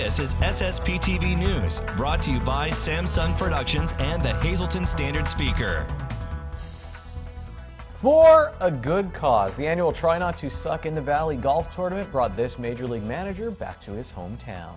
This is SSPTV News, brought to you by Samsung Productions and the Hazleton Standard Speaker. For a good cause, the annual Try Not to Suck in the Valley golf tournament brought this Major League manager back to his hometown.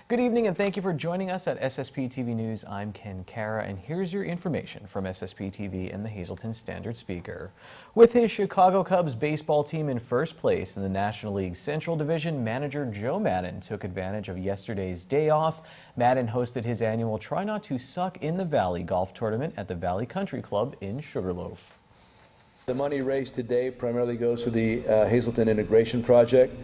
Good evening and thank you for joining us at SSPTV News. I'm Ken Kara and here's your information from SSPTV and the Hazleton Standard Speaker. With his Chicago Cubs baseball team in first place in the National League Central Division, manager Joe Madden took advantage of yesterday's day off. Madden hosted his annual Try Not to Suck in the Valley golf tournament at the Valley Country Club in Sugarloaf. The money raised today primarily goes to the Hazleton Integration Project.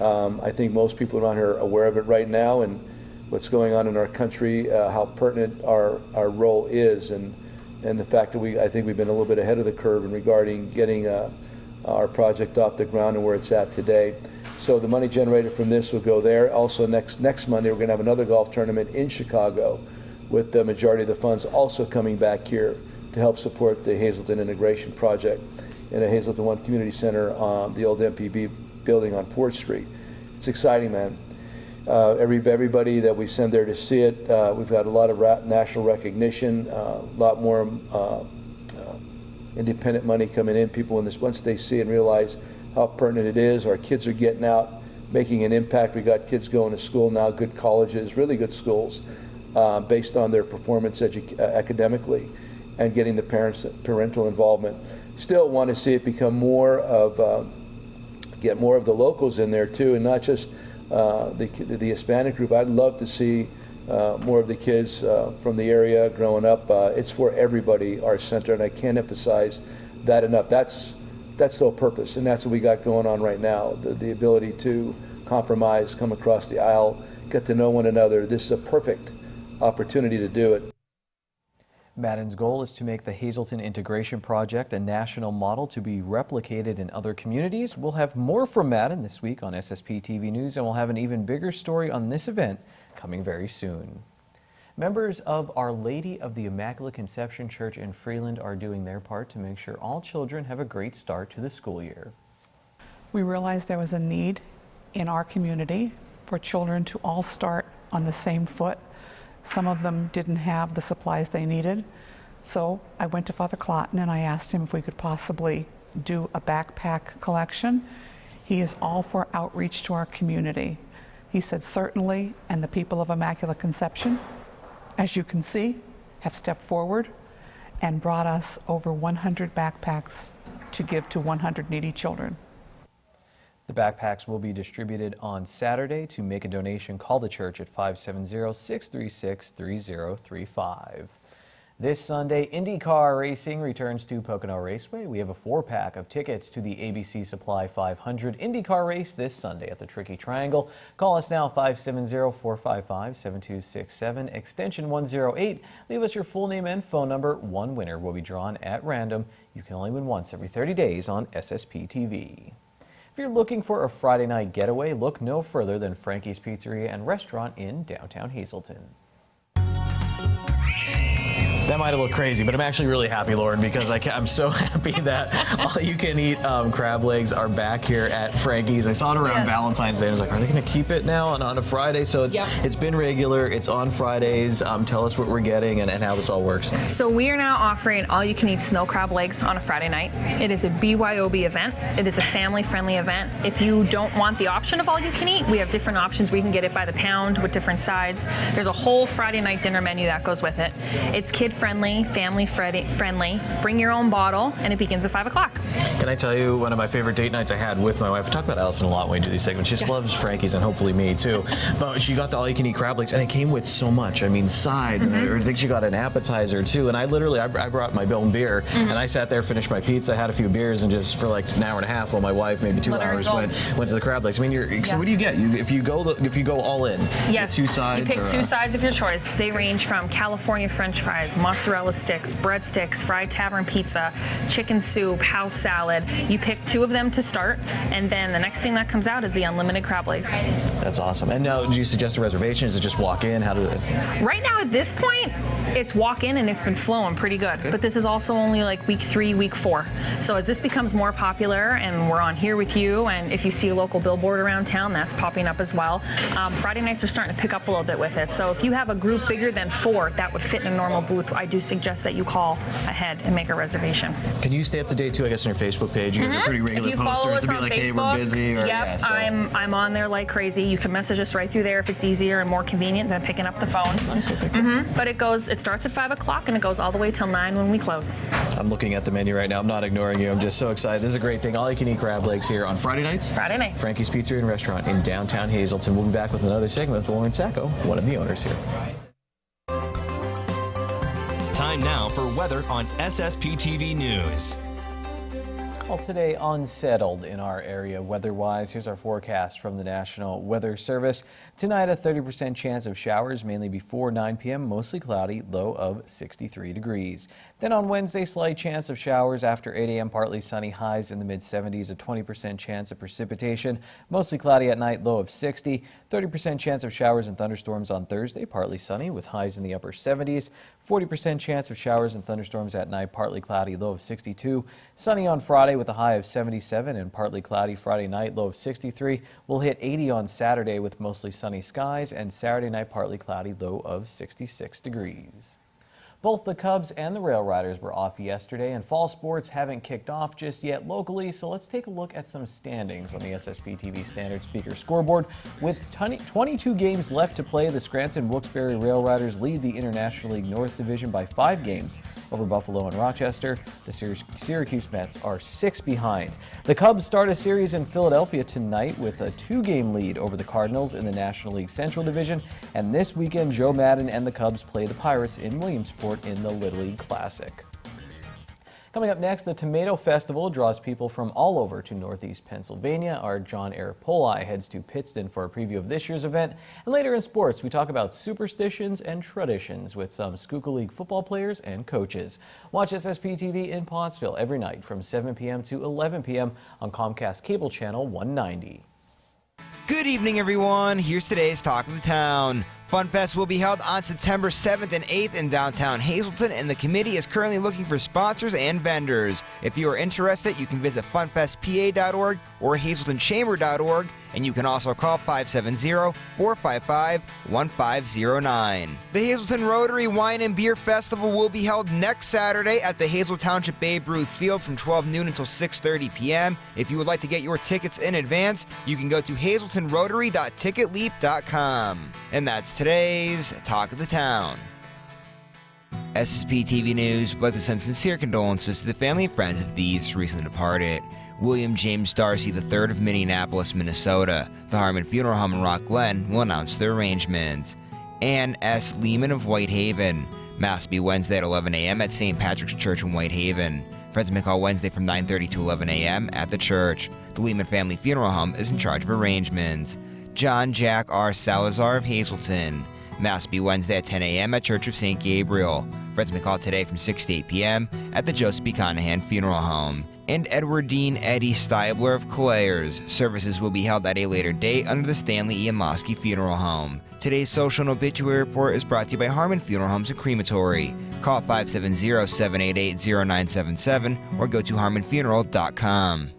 I think most people around here are aware of it right now and what's going on in our country, how pertinent our role is, and the fact that I think we've been a little bit ahead of the curve in regarding getting our project off the ground and where it's at today. So the money generated from this will go there. Also next Monday we're going to have another golf tournament in Chicago with the majority of the funds also coming back here to help support the Hazleton Integration Project in a Hazleton One Community Center on the old MPB building on 4th Street. It's exciting, man. Everybody that we send there to see it, we've got a lot of national recognition, a lot more independent money coming in. People, once they see and realize how pertinent it is, our kids are getting out, making an impact. We got kids going to school now, good colleges, really good schools, based on their performance academically, and getting the parental involvement. Still want to see it become more of, get more of the locals in there too, and not just the Hispanic group. I'd love to see more of the kids from the area growing up. It's for everybody, our center, and I can't emphasize that enough. That's the whole purpose, and that's what we got going on right now, the ability to compromise, come across the aisle, get to know one another. This is a perfect opportunity to do it. Madden's goal is to make the Hazleton Integration Project a national model to be replicated in other communities. We'll have more from Madden this week on SSPTV News, and we'll have an even bigger story on this event coming very soon. Members of Our Lady of the Immaculate Conception Church in Freeland are doing their part to make sure all children have a great start to the school year. We realized there was a need in our community for children to all start on the same foot. Some of them didn't have the supplies they needed. So I went to Father Clotton and I asked him if we could possibly do a backpack collection. He is all for outreach to our community. He said certainly, and the people of Immaculate Conception, as you can see, have stepped forward and brought us over 100 backpacks to give to 100 needy children. The backpacks will be distributed on Saturday. To make a donation, call the church at 570-636-3035. This Sunday, IndyCar racing returns to Pocono Raceway. We have a 4-pack of tickets to the ABC Supply 500 IndyCar race this Sunday at the Tricky Triangle. Call us now, 570-455-7267, extension 108. Leave us your full name and phone number. One winner will be drawn at random. You can only win once every 30 days on SSPTV. If you're looking for a Friday night getaway, look no further than Frankie's Pizzeria and Restaurant in downtown Hazleton. That might have looked crazy, but I'm actually really happy, Lauren, because I'm so happy that all-you-can-eat crab legs are back here at Frankie's. I saw it around Valentine's Day, and I was like, are they going to keep it now on a Friday? So it's been regular. It's on Fridays. Tell us what we're getting and how this all works. So we are now offering all-you-can-eat snow crab legs on a Friday night. It is a BYOB event. It is a family-friendly event. If you don't want the option of all-you-can-eat, we have different options. We can get it by the pound with different sides. There's a whole Friday night dinner menu that goes with it. It's kid-friendly, family-friendly. Bring your own bottle, and it begins at 5 o'clock. Can I tell you one of my favorite date nights I had with my wife? I talk about Allison a lot when we do these segments. She just loves Frankie's, and hopefully me too. But she got the all-you-can-eat crab legs, and it came with so much. I mean, sides, and I think she got an appetizer too. And I brought my own beer, and I sat there, finished my pizza, had a few beers, and just for like an hour and a half, while my wife, maybe 2 hours, went to the crab legs. I mean, so what do you get? If you go all in, yes, two sides. You pick two sides of your choice. They range from California French fries, mozzarella sticks, breadsticks, fried tavern pizza, chicken soup, house salad. You pick 2 of them to start, and then the next thing that comes out is the unlimited crab legs. That's awesome. And now, do you suggest a reservation? Is it just walk in? How do it? Right now at this point, it's walk in and it's been flowing pretty good. But this is also only like week 3, week 4. So as this becomes more popular and we're on Here With You, and if you see a local billboard around town, that's popping up as well. Friday nights are starting to pick up a little bit with it. So if you have a group bigger than 4 that would fit in a normal booth, I do suggest that you call ahead and make a reservation. Can you stay up to date too, I guess, on your Facebook page? You guys are pretty regular If you follow posters us to be on like, Facebook, hey, we're busy. Or, yep, yeah, so. I'm on there like crazy. You can message us right through there if it's easier and more convenient than picking up the phone. Nice, okay. But it starts at 5 o'clock and it goes all the way till 9 when we close. I'm looking at the menu right now. I'm not ignoring you. I'm just so excited. This is a great thing. All you can eat crab legs here on Friday nights. Friday nights. Frankie's Pizzeria and Restaurant in downtown Hazleton. We'll be back with another segment with Lauren Sacco, one of the owners here. Time now for weather on SSPTV News. Well, today unsettled in our area weather-wise. Here's our forecast from the National Weather Service. Tonight, a 30% chance of showers, mainly before 9 p.m., mostly cloudy, low of 63 degrees. Then on Wednesday, slight chance of showers after 8 a.m., partly sunny, highs in the mid-70s, a 20% chance of precipitation, mostly cloudy at night, low of 60. 30% chance of showers and thunderstorms on Thursday, partly sunny with highs in the upper 70s. 40% chance of showers and thunderstorms at night, partly cloudy, low of 62. Sunny on Friday with a high of 77 and partly cloudy Friday night, low of 63. We'll hit 80 on Saturday with mostly sunny skies, and Saturday night partly cloudy, low of 66 degrees. Both the Cubs and the Rail Riders were off yesterday, and fall sports haven't kicked off just yet locally, so let's take a look at some standings on the SSPTV Standard Speaker scoreboard. With 22 games left to play, the Scranton-Wilkes-Barre Rail Riders lead the International League North Division by 5 games over Buffalo and Rochester. The Syracuse Mets are 6 behind. The Cubs start a series in Philadelphia tonight with a 2-game lead over the Cardinals in the National League Central Division, and this weekend Joe Madden and the Cubs play the Pirates in Williamsport in the Little League Classic. Coming up next, the Tomato Festival draws people from all over to Northeast Pennsylvania. Our John Arapoli heads to Pittston for a preview of this year's event. And later in sports, we talk about superstitions and traditions with some Schuylkill League football players and coaches. Watch SSPTV in Pottsville every night from 7 p.m. to 11 p.m. on Comcast Cable Channel 190. Good evening, everyone. Here's today's Talk of the Town. Fun Fest will be held on September 7th and 8th in downtown Hazleton, and the committee is currently looking for sponsors and vendors. If you are interested, you can visit funfestpa.org or hazletonchamber.org, and you can also call 570-455-1509. The Hazleton Rotary Wine and Beer Festival will be held next Saturday at the Hazel Township Babe Ruth Field from 12 noon until 6:30 p.m. If you would like to get your tickets in advance, you can go to hazletonrotary.ticketleap.com. And that's today's Talk of the Town. SSPTV News would like to send sincere condolences to the family and friends of these recently departed. William James Darcy III of Minneapolis, Minnesota. The Harmon Funeral Home in Rock Glen will announce their arrangements. Ann S. Lehman of Whitehaven. Mass will be Wednesday at 11 a.m. at St. Patrick's Church in Whitehaven. Friends may call Wednesday from 9:30 to 11 a.m. at the church. The Lehman Family Funeral Home is in charge of arrangements. John Jack R. Salazar of Hazleton. Mass will be Wednesday at 10 a.m. at Church of St. Gabriel. Friends may call today from 6 to 8 p.m. at the Joseph B. Conahan Funeral Home. And Edward Dean Eddie Stabler of Claire's. Services will be held at a later date under the Stanley E. Lasky Funeral Home. Today's social and obituary report is brought to you by Harmon Funeral Homes and Crematory. Call 570-788-0977 or go to harmonfuneral.com.